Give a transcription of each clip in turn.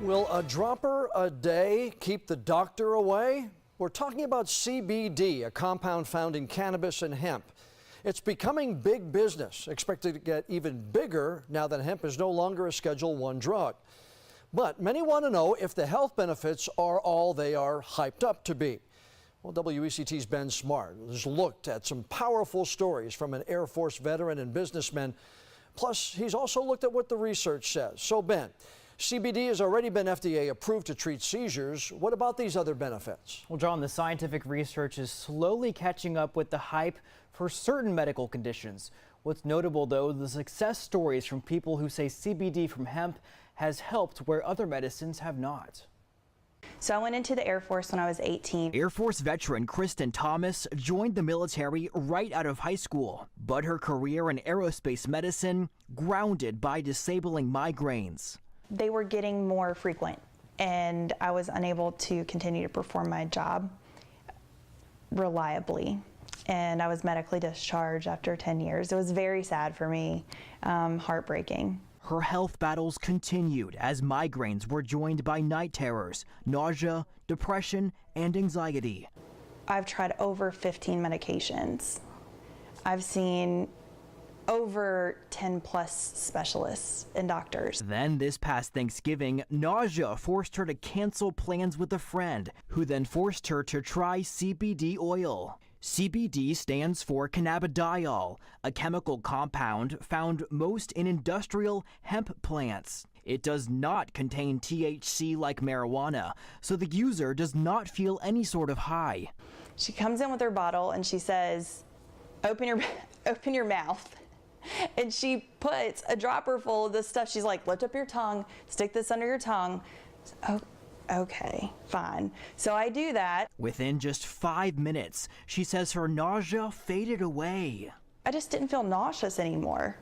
Will a dropper a day keep the doctor away? We're talking about CBD, a compound found in cannabis and hemp. It's becoming big business, expected to get even bigger now that hemp is no longer a Schedule I drug. But many want to know if the health benefits are all they are hyped up to be. Well, WECT's Ben Smart has looked at some powerful stories from an Air Force veteran and businessman. Plus, he's also looked at what the research says. So, Ben, CBD has already been FDA approved to treat seizures. What about these other benefits? Well, John, the scientific research is slowly catching up with the hype for certain medical conditions. What's notable, though, the success stories from people who say CBD from hemp has helped where other medicines have not. So I went into the Air Force when I was 18. Air Force veteran Kristen Thomas joined the military right out of high school, but her career in aerospace medicine grounded by disabling migraines. They were getting more frequent, and I was unable to continue to perform my job reliably. And I was medically discharged after 10 years. It was very sad for me, heartbreaking. Her health battles continued as migraines were joined by night terrors, nausea, depression, and anxiety. I've tried over 15 medications. I've seen over 10 plus specialists and doctors. Then this past Thanksgiving, nausea forced her to cancel plans with a friend, who then forced her to try CBD oil. CBD stands for cannabidiol, a chemical compound found most in industrial hemp plants. It does not contain THC like marijuana, so the user does not feel any sort of high. She comes in with her bottle and she says, open your mouth. And she puts a dropper full of this stuff. She's like, lift up your tongue, stick this under your tongue. Oh, okay, fine. So I do that. Within just 5 minutes, she says her nausea faded away. I just didn't feel nauseous anymore.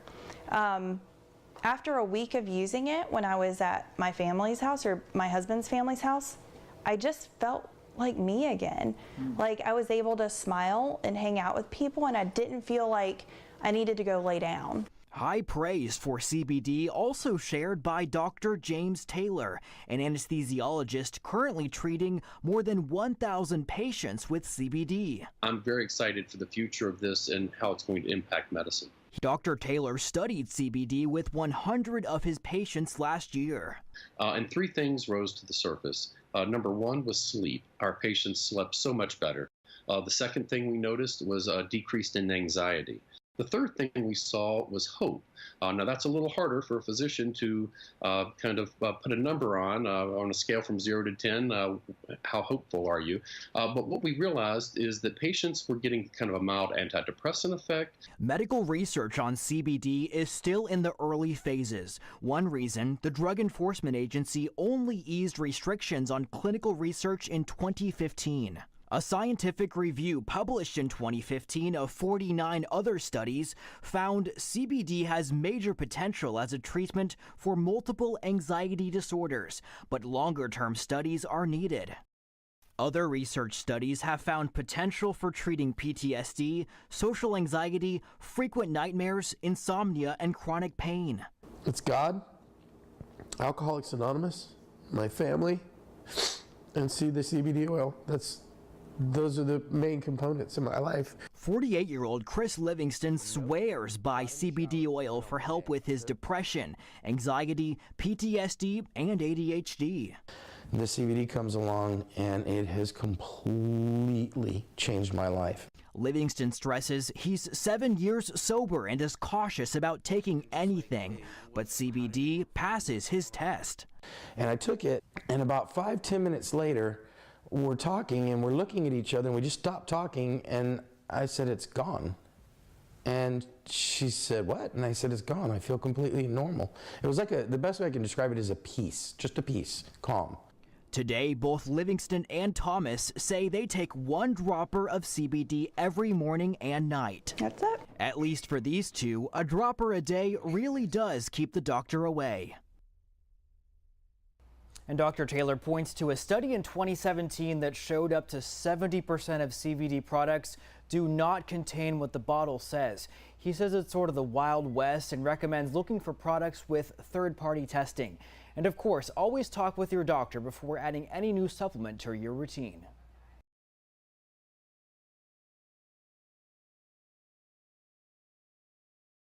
After a week of using it, when I was at my family's house or my husband's family's house, I just felt like me again. Like I was able to smile and hang out with people, and I didn't feel like I needed to go lay down. High praise for CBD also shared by Dr. James Taylor, an anesthesiologist currently treating more than 1,000 patients with CBD. I'm very excited for the future of this and how it's going to impact medicine. Dr. Taylor studied CBD with 100 of his patients last year. And three things rose to the surface. Number one was sleep. Our patients slept so much better. The second thing we noticed was a decrease in anxiety. The third thing we saw was hope. Now that's a little harder for a physician to put a number on a scale from 0 to 10, how hopeful are you? But what we realized is that patients were getting kind of a mild antidepressant effect. Medical research on CBD is still in the early phases. One reason, the Drug Enforcement Agency only eased restrictions on clinical research in 2015. A scientific review published in 2015 of 49 other studies found CBD has major potential as a treatment for multiple anxiety disorders, but longer-term studies are needed. Other research studies have found potential for treating PTSD, social anxiety, frequent nightmares, insomnia, and chronic pain. It's God, Alcoholics Anonymous, my family, and see the CBD oil. Those are the main components in my life. 48-year-old Chris Livingston swears by CBD oil for help with his depression, anxiety, PTSD, and ADHD. The CBD comes along and it has completely changed my life. Livingston stresses he's 7 years sober and is cautious about taking anything, but CBD passes his test. And I took it, and about 5-10 minutes later, we're talking and we're looking at each other, and we just stopped talking, and I said, it's gone. And she said, what? And I said, it's gone. I feel completely normal. It was like the best way I can describe it is a peace, just a peace, calm. Today, both Livingston and Thomas say they take 1 dropper of CBD every morning and night. That's it. At least for these two, a dropper a day really does keep the doctor away. And Dr. Taylor points to a study in 2017 that showed up to 70% of CBD products do not contain what the bottle says. He says it's sort of the Wild West and recommends looking for products with third-party testing. And of course, always talk with your doctor before adding any new supplement to your routine.